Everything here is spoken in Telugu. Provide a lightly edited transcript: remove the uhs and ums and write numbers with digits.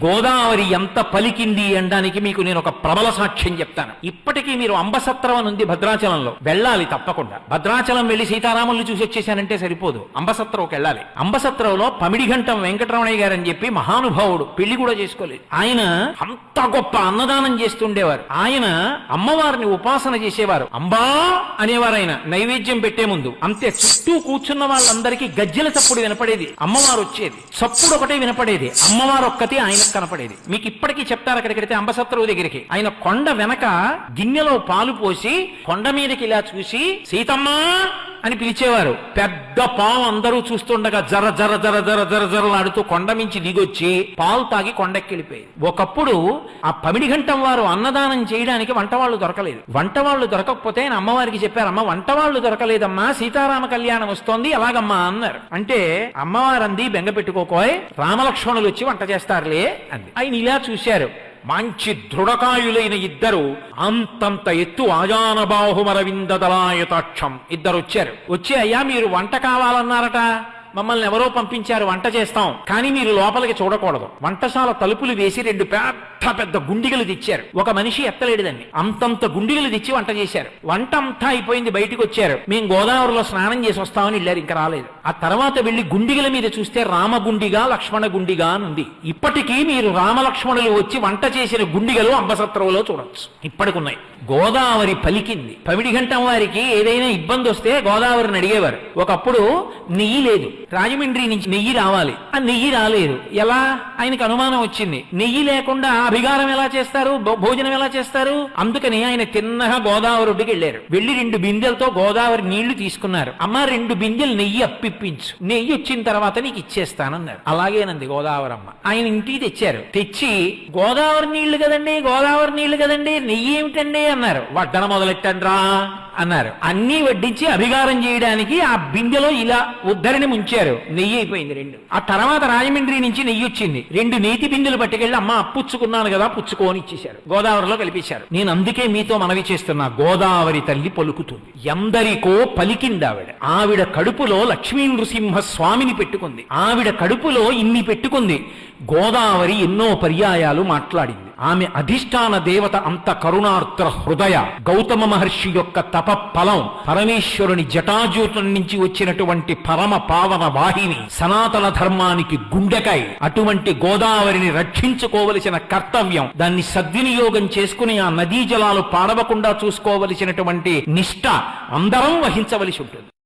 గోదావరి ఎంత పలికింది అనడానికి మీకు నేను ఒక ప్రబల సాక్ష్యం చెప్తాను. ఇప్పటికీ మీరు అంబసత్రం అని ఉంది భద్రాచలంలో, వెళ్ళాలి తప్పకుండా. భద్రాచలం వెళ్లి సీతారాముల్ని చూసి వచ్చేసానంటే సరిపోదు, అంబసత్రంకి వెళ్ళాలి. అంబసత్రంలో పమిడిఘంటం వెంకటరమణయ్య గారు అని చెప్పి మహానుభావుడు, పెళ్లి కూడా చేసుకోలేదు. ఆయన అంత గొప్ప అన్నదానం చేస్తుండేవారు. ఆయన అమ్మవారిని ఉపాసన చేసేవారు. అంబా అనేవారు ఆయన నైవేద్యం పెట్టే ముందు. అంతే, చుట్టూ కూర్చున్న వాళ్ళందరికీ గజ్జెల చప్పుడు వినపడేది, అమ్మవారు వచ్చేది. చప్పుడు ఒకటే వినపడేది, అమ్మవారు ఒక్కటి ఆయన కనపడేది. మీకు ఇప్పటికీ చెప్తారు, అక్కడికి అంబసత్రవు దగ్గరికి ఆయన కొండ వెనక గిన్నెలో పాలు పోసి కొండ మీదకి ఇలా చూసి సీతమ్మా అని పిలిచేవారు. పెద్ద పాము అందరూ చూస్తుండగా జర జర జర జర జర జరలాడుతూ కొండ మించి దిగొచ్చి పాలు తాగి కొండెక్కెళ్ళిపోయేది. ఒకప్పుడు ఆ పమిడిఘంటం వారు అన్నదానం చేయడానికి వంటవాళ్లు దొరకలేదు. వంటవాళ్లు దొరకకపోతే ఆయన అమ్మవారికి చెప్పారు, అమ్మ వంటవాళ్లు దొరకలేదమ్మా, సీతారామ కళ్యాణం వస్తోంది, ఎలాగమ్మా అన్నారు. అంటే అమ్మవారు అంది, బెంగ పెట్టుకోకోయ్, రామలక్ష్మణులు వచ్చి వంట చేస్తారులే అంది. ఆయన ఇలా చూశారు, మంచి దృఢకాయులైన ఇద్దరు, అంతంత ఎత్తు ఆజానబాహుమరవిందదలాయతాక్షం ఇద్దరు వచ్చారు. వచ్చి, అయ్యా మీరు వంట కావాలన్నారట, మమ్మల్ని ఎవరో పంపించారు, వంట చేస్తాం, కానీ మీరు లోపలికి చూడకూడదు. వంటశాల తలుపులు వేసి 2 పెద్ద పెద్ద గుండిగలు తెచ్చారు. ఒక మనిషి ఎత్తలేడు దాన్ని, అంతంత గుండిగలు తెచ్చి వంట చేశారు. వంట అంతా అయిపోయింది, బయటికి వచ్చారు. మేము గోదావరిలో స్నానం చేసి వస్తామని వెళ్ళారు, ఇంకా రాలేదు. ఆ తర్వాత వెళ్లి గుండిగల మీద చూస్తే రామగుండిగా లక్ష్మణ గుండిగా అని ఉంది. ఇప్పటికీ మీరు రామలక్ష్మణులు వచ్చి వంట చేసిన గుండిగలు అంబసత్రంలో చూడొచ్చు, ఇప్పటికున్నాయి. గోదావరి పలికింది. పమిడిఘంటం వారికి ఏదైనా ఇబ్బంది వస్తే గోదావరిని అడిగేవారు. ఒకప్పుడు నెయ్యి లేదు, రాజమండ్రి నుంచి నెయ్యి రావాలి, ఆ నెయ్యి రాలేదు. ఎలా? ఆయనకు అనుమానం వచ్చింది, నెయ్యి లేకుండా అభిగారం ఎలా చేస్తారు, భోజనం ఎలా చేస్తారు? అందుకని ఆయన తిన్నగా గోదావరి ఒడ్డుకి వెళ్ళారు. వెళ్లి 2 బిందెలతో గోదావరి నీళ్లు తీసుకున్నారు. అమ్మ 2 బిందెలు నెయ్యి అప్పిప్పించు, నెయ్యి వచ్చిన తర్వాత నీకు ఇచ్చేస్తానన్నారు. అలాగేనంది గోదావరమ్మ. ఆయన ఇంటికి తెచ్చారు. తెచ్చి గోదావరి నీళ్లు కదండి, గోదావరి నీళ్లు కదండి, నెయ్యి ఏమిటండి అన్నారు. వడ్డన మొదలెట్టండ్రా అన్నారు. అన్నీ వడ్డించి అభిగారం చేయడానికి ఆ బిందెలో ఇలా ఉద్దరిని ముంచారు. నెయ్యి అయిపోయింది 2. ఆ తర్వాత రాజమండ్రి నుంచి నెయ్యి వచ్చింది. 2 నేతి బిందెలు పట్టుకెళ్ళి, అమ్మ అప్పుచ్చుకున్నాను కదా, పుచ్చుకోని ఇచ్చేశారు, గోదావరిలో కలిపేశారు. నేను అందుకే మీతో మనవి చేస్తున్నా, గోదావరి తల్లి పలుకుతుంది, ఎందరికో పలికింది ఆవిడ. ఆవిడ కడుపులో లక్ష్మీ నృసింహ స్వామిని పెట్టుకుంది, ఆవిడ కడుపులో ఇన్ని పెట్టుకుంది. గోదావరి ఎన్నో పర్యాయాలు మాట్లాడింది. ఆమె అధిష్టాన దేవత అంత కరుణార్ద్ర హృదయ, గౌతమ మహర్షి యొక్క తప ఫలం, పరమేశ్వరుని జటాజూటం నుంచి వచ్చినటువంటి పరమ పావన వాహిని, సనాతన ధర్మానికి గుండెకాయ. అటువంటి గోదావరిని రక్షించుకోవలసిన కర్తవ్యం, దాన్ని సద్వినియోగం చేసుకుని ఆ నదీ జలాలు పాడవకుండా చూసుకోవలసినటువంటి నిష్ఠ అందరం వహించవలసి ఉంటుంది.